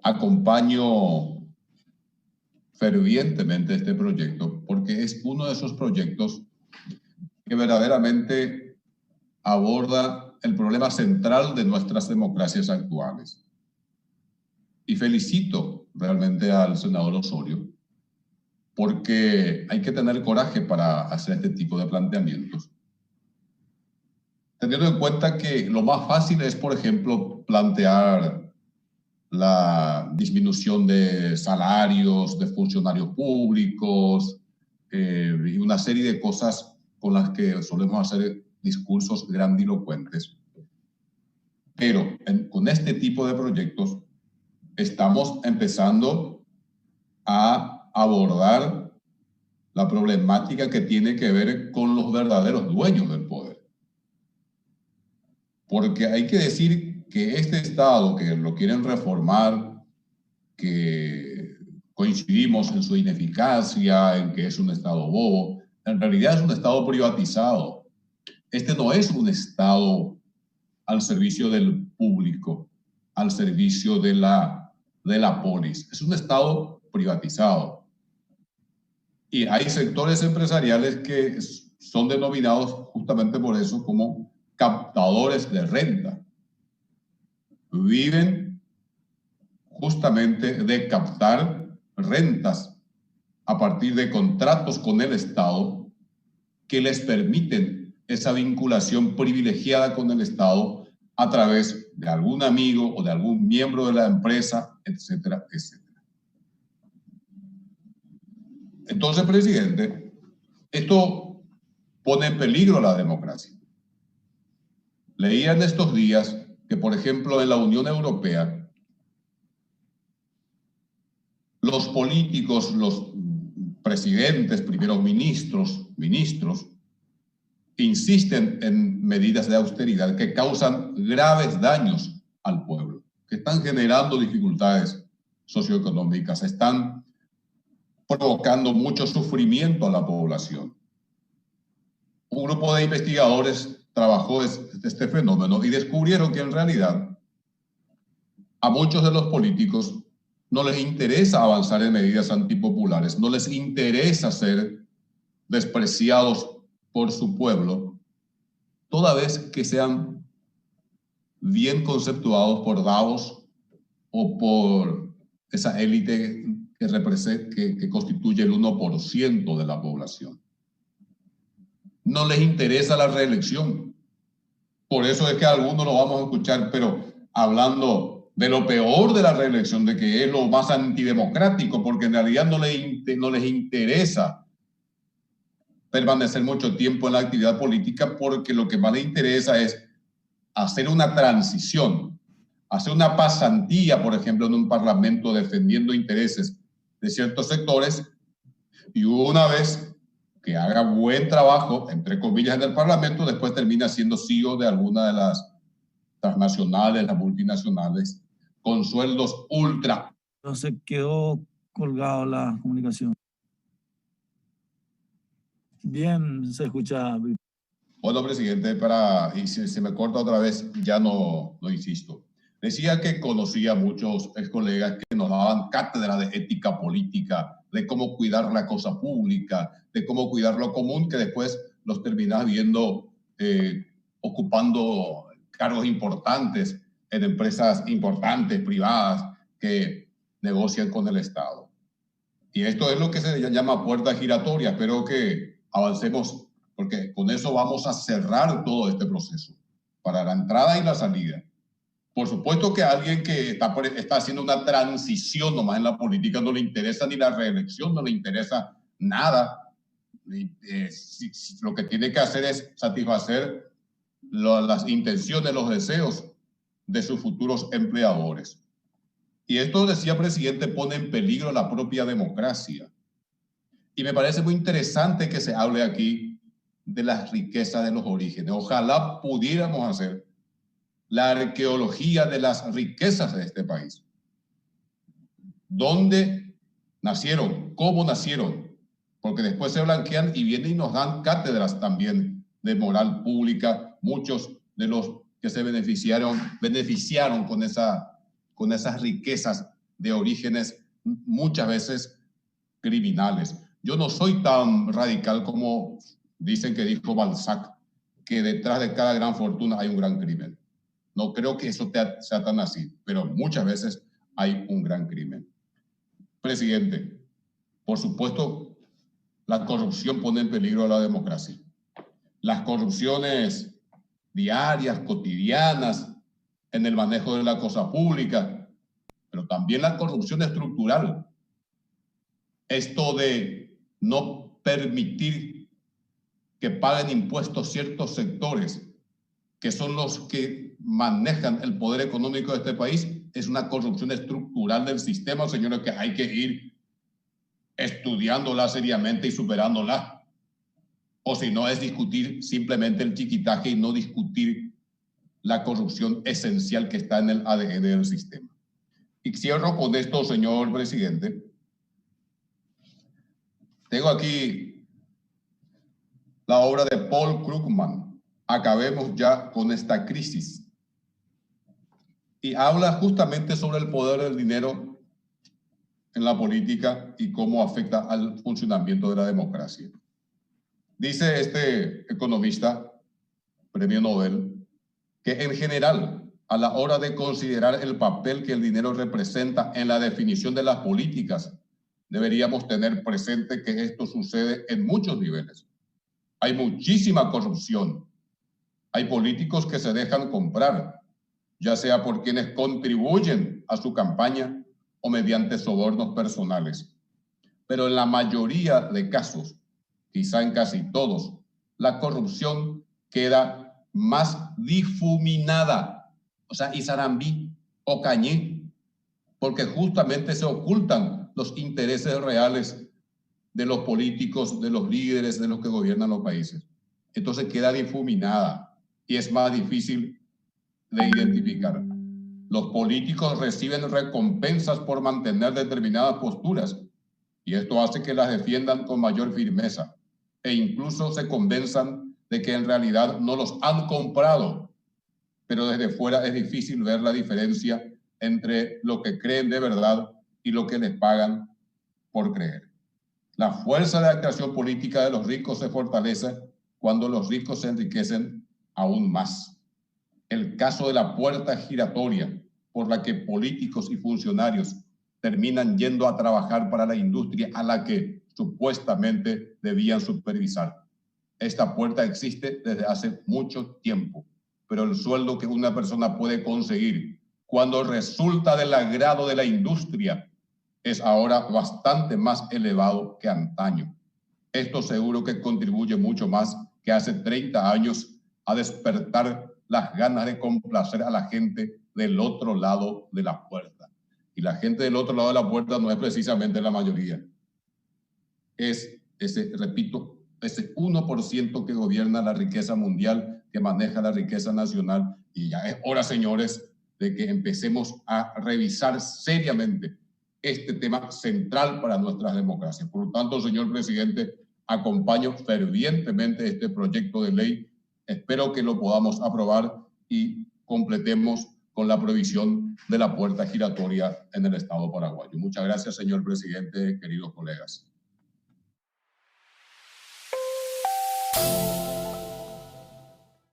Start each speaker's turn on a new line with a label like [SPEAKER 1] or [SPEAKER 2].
[SPEAKER 1] acompaño fervientemente este proyecto porque es uno de esos proyectos que verdaderamente aborda el problema central de nuestras democracias actuales. Y felicito realmente al senador Osorio porque hay que tener coraje para hacer este tipo de planteamientos. Teniendo en cuenta que lo más fácil es, por ejemplo, plantear la disminución de salarios de funcionarios públicos y una serie de cosas con las que solemos hacer discursos grandilocuentes. Pero con este tipo de proyectos estamos empezando a abordar la problemática que tiene que ver con los verdaderos dueños del poder. Porque hay que decir que este Estado que lo quieren reformar, que coincidimos en su ineficacia, en que es un Estado bobo, en realidad es un Estado privatizado. Este no es un Estado al servicio del público, al servicio de la polis. Es un Estado privatizado. Y hay sectores empresariales que son denominados justamente por eso como captadores de renta. Viven justamente de captar rentas a partir de contratos con el Estado que les permiten esa vinculación privilegiada con el Estado a través de algún amigo o de algún miembro de la empresa, etcétera, etcétera. Entonces, presidente, esto pone en peligro la democracia. Leía en estos días que, por ejemplo, en la Unión Europea, los políticos, los presidentes, primeros ministros, insisten en medidas de austeridad que causan graves daños al pueblo, que están generando dificultades socioeconómicas, están provocando mucho sufrimiento a la población. Un grupo de investigadores trabajó este fenómeno y descubrieron que en realidad a muchos de los políticos no les interesa avanzar en medidas antipopulares, no les interesa ser despreciados por su pueblo, toda vez que sean bien conceptuados por Davos o por esa élite que constituye el 1% de la población. No les interesa la reelección. Por eso es que a algunos lo vamos a escuchar, pero hablando de lo peor de la reelección, de que es lo más antidemocrático, porque en realidad no les interesa permanecer mucho tiempo en la actividad política, porque lo que más les interesa es hacer una transición, hacer una pasantía, por ejemplo, en un parlamento defendiendo intereses de ciertos sectores, y una vez que haga buen trabajo, entre comillas, en el parlamento, después termina siendo CEO de alguna de las transnacionales, las multinacionales, con sueldos ultra.
[SPEAKER 2] Entonces quedó colgado la comunicación. Bien, se escucha.
[SPEAKER 1] Bueno, presidente, y si se me corta otra vez, ya no insisto. Decía que conocía a muchos ex colegas que nos daban cátedra de ética política, de cómo cuidar la cosa pública, de cómo cuidar lo común, que después los terminás viendo ocupando cargos importantes en empresas importantes, privadas, que negocian con el Estado. Y esto es lo que se llama puerta giratoria. Espero que avancemos, porque con eso vamos a cerrar todo este proceso, para la entrada y la salida. Por supuesto que a alguien que está haciendo una transición nomás en la política no le interesa ni la reelección, no le interesa nada. Lo que tiene que hacer es satisfacer las intenciones, los deseos de sus futuros empleadores. Y esto, decía presidente, pone en peligro la propia democracia. Y me parece muy interesante que se hable aquí de las riquezas de los orígenes. Ojalá pudiéramos hacer la arqueología de las riquezas de este país. ¿Dónde nacieron? ¿Cómo nacieron? Porque después se blanquean y vienen y nos dan cátedras también de moral pública. Muchos de los que se beneficiaron con esas riquezas de orígenes muchas veces criminales. Yo no soy tan radical como dicen que dijo Balzac, que detrás de cada gran fortuna hay un gran crimen. No creo que eso sea tan así, pero muchas veces hay un gran crimen. Presidente, por supuesto, la corrupción pone en peligro a la democracia. Las corrupciones diarias, cotidianas, en el manejo de la cosa pública, pero también la corrupción estructural. Esto de no permitir que paguen impuestos ciertos sectores, que son los que manejan el poder económico de este país, es una corrupción estructural del sistema, señores, que hay que ir estudiándola seriamente y superándola. O si no, es discutir simplemente el chiquitaje y no discutir la corrupción esencial que está en el ADN del sistema. Y cierro con esto, señor presidente. Tengo aquí la obra de Paul Krugman, Acabemos ya con esta crisis. Y habla justamente sobre el poder del dinero en la política y cómo afecta al funcionamiento de la democracia. Dice este economista, premio Nobel, que en general, a la hora de considerar el papel que el dinero representa en la definición de las políticas, deberíamos tener presente que esto sucede en muchos niveles. Hay muchísima corrupción. Hay políticos que se dejan comprar, ya sea por quienes contribuyen a su campaña o mediante sobornos personales. Pero en la mayoría de casos, quizá en casi todos, la corrupción queda más difuminada, o sea, Izarambí o Cañé, porque justamente se ocultan los intereses reales de los políticos, de los líderes, de los que gobiernan los países. Entonces queda difuminada y es más difícil de identificar. Los políticos reciben recompensas por mantener determinadas posturas y esto hace que las defiendan con mayor firmeza e incluso se convenzan de que en realidad no los han comprado, pero desde fuera es difícil ver la diferencia entre lo que creen de verdad y lo que les pagan por creer. La fuerza de actuación política de los ricos se fortalece cuando los ricos se enriquecen aún más. El caso de la puerta giratoria por la que políticos y funcionarios terminan yendo a trabajar para la industria a la que supuestamente debían supervisar. Esta puerta existe desde hace mucho tiempo, pero el sueldo que una persona puede conseguir cuando resulta del agrado de la industria es ahora bastante más elevado que antaño. Esto seguro que contribuye mucho más que hace 30 años a despertar las ganas de complacer a la gente del otro lado de la puerta. Y la gente del otro lado de la puerta no es precisamente la mayoría. Es ese, repito, ese 1% que gobierna la riqueza mundial, que maneja la riqueza nacional. Y ya es hora, señores, de que empecemos a revisar seriamente este tema central para nuestras democracias. Por lo tanto, señor presidente, acompaño fervientemente este proyecto de ley. Espero que lo podamos aprobar y completemos con la provisión de la puerta giratoria en el Estado paraguayo. Muchas gracias, señor presidente, queridos colegas.